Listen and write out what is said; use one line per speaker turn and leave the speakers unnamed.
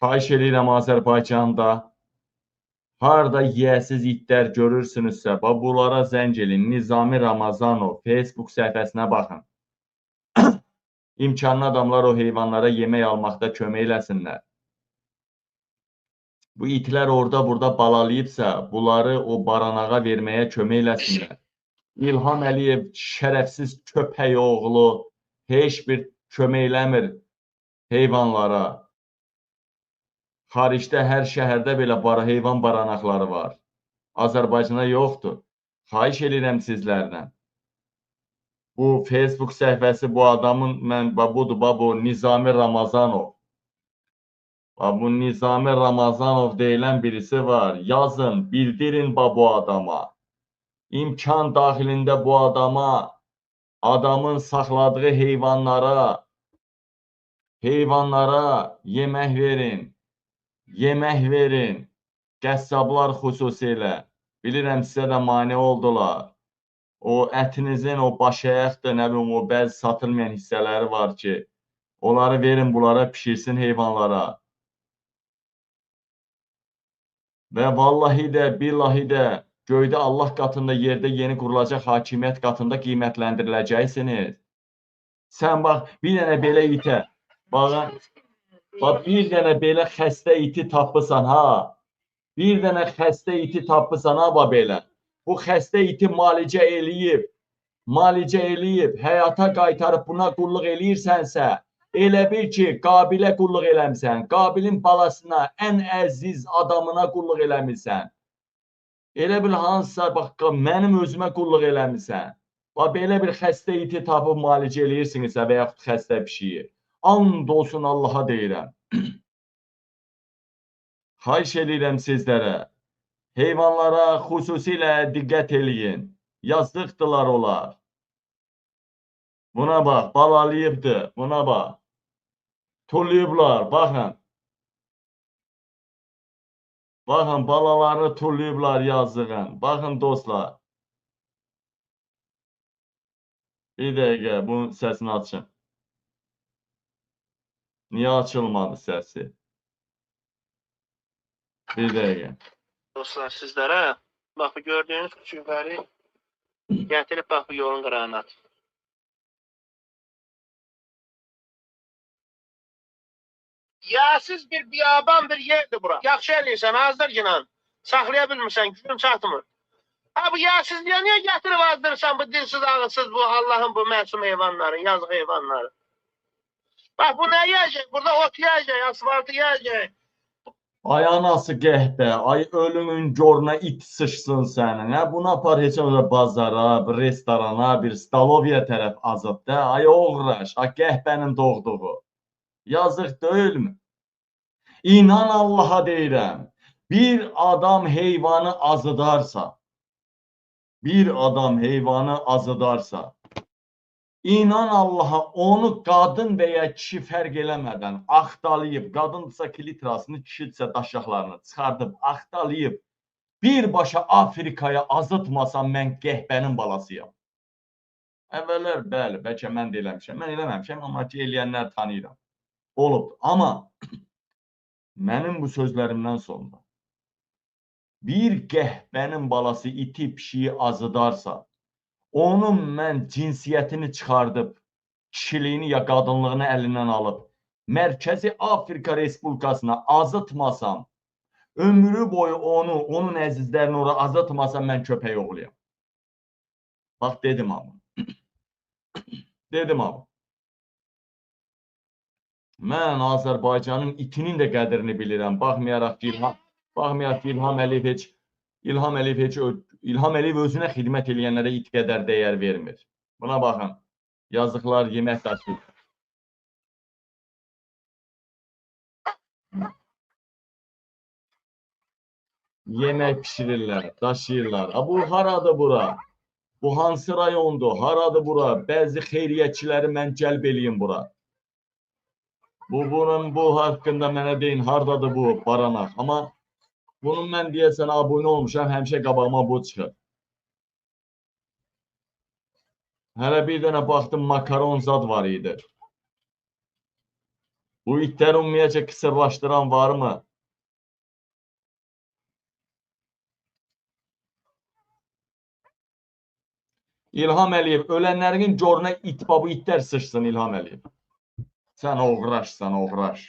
Xahiş edirəm Azərbaycanda harda yiyəsiz itlər görürsünüzsə, bunlara zəng edin. Nizami Ramazanov Facebook səhifəsinə baxın. İmkanlı adamlar o heyvanlara yemək almaqda kömək eləsinlər. Bu itlər orada-burada balalayıbsa, bunları o baranağa verməyə kömək eləsinlər. İlham Əliyev şərəfsiz köpək oğlu heç bir kömək eləmir heyvanlara. Xaricdə hər şəhərdə belə heyvan baranaqları var. Azərbaycanda yoxdur. Xahiş edirəm sizlərdən. Bu Facebook səhifəsi bu adamın, budur, bu Nizami Ramazanov. Bu Nizami Ramazanov deyilən birisi var. Yazın, bildirin bu adama. İmkan daxilində bu adama, adamın saxladığı heyvanlara yemək verin. Yemək verin, qəssablar xüsusilə. Bilirəm, sizə də mane oldular. O ətinizin, o başayaqdır, nə bilim, o bəzi satılmayan hissələri var ki, onları verin, bunlara pişirsin heyvanlara. Və vallahi də, billahi də, göydə Allah qatında, yerdə yeni qurulacaq hakimiyyət qatında qiymətləndiriləcəksiniz. Sən bax, bir dənə belə itə, bax, bir dənə belə xəstə iti tapısan, ha? Bir dənə xəstə iti tapısan, ha, belə. Bu xəstə iti müalicə eləyib, həyata qaytarıb buna qulluq eləyirsənsə, elə bil ki, Qabilə qulluq eləmirsən, Qabilin balasına, ən əziz adamına qulluq eləmirsən. Elə bil hansısa, bax, mənim özümə qulluq eləmirsən. Bax, belə bir xəstə iti tapıb müalicə eləyirsinizsə və yaxud xəstə pişiyi. And olsun Allaha deyirəm. Xahiş edirəm sizlərə, heyvanlara xüsusilə diqqət eləyin. Yazdıqdılar onlar. Buna bax, balalayıbdır, buna bax. Tullayıblar, baxın. Baxın, balalarını tullayıblar yazığın. Baxın, dostlar. Bir dəqiqə, bunun səsini açın. Niyə açılmadı səsi? Bir dəqiqə.
Dostlar, sizlərə, bax, gördüyünüz küçükləri gətirib, bax, bu yolun qırağına atın. Yağsız bir biyaban bir yerdir bura. Yaxşı eləyirsən, azdır ginan. Saxlaya bilmirsən, gücün çatmır. Ha, bu yağsızlığa niyə gətirib azdırırsan bu dilsiz, ağılsız, bu Allahın bu məsum heyvanları, yazıq heyvanları? Bax, bu nə yiyəcək? Burada ot yiyəcək, asfaltı yiyəcək.
Ay anası qəhbə, ay ölümün goruna it sıçsın sənin. Bunu apar heç olmasa bazara, bir restorana, bir Stalovya tərəf azıb da. Ay oğraş, ay qəhbənin doğduğu. Yazıq deyilmi? İnan Allaha deyirəm, bir adam heyvanı azıdarsa, İnan Allaha, onu qadın və ya kişi fərq eləmədən axtalayıb, qadındırsa klitrasını, kişidirsə daşaqlarını çıxardıb, axtalayıb, birbaşa Afrikaya azıtmasam mən qəhbənin balasıyam. Əvvəllər, bəli, bəlkə mən də eləmişəm. Mən eləməmişəm, amma ki, eləyənlər tanıyıram. Olubdur. Amma mənim bu sözlərimdən sonra bir qəhbənin balası iti pişiyi azıdarsa, onun mən cinsiyyətini çıxardıb, kişiliyini ya qadınlığını əlindən alıb, Mərkəzi Afrika Respublikasına azıtmasam, ömrü boyu onun əzizlərini ora azıtmasam, mən köpək oğluyam. Bax, dedim amma. Dedim amma. Mən Azərbaycanın itinin də qədrini bilirəm. Baxmayaraq ki, İlham Əliyev özünə xidmət eləyənlərə it qədər dəyər vermir. Buna baxın. Yazıqlar yemək daşıyır. Yemək pişirirlər, daşıyırlar. Bu haradır bura? Bu hansı rayondur? Haradır bura? Bəzi xeyriyyətçiləri mən cəlb eləyim bura. Bu haqqında mənə deyin, haradadır bu baranaq? Amma bunun mən deyəsən abunə olmuşam, həmişə qabağıma bu çıxır. Hələ bir dənə baxdım, makaron zad var idi. Bu itləri ümumiyyətcə kısırlaşdıran varmı? İlham Əliyev, ölənlərin coruna it babu itlər sıçsın İlham Əliyev. Sən oğraşsan, oğraş.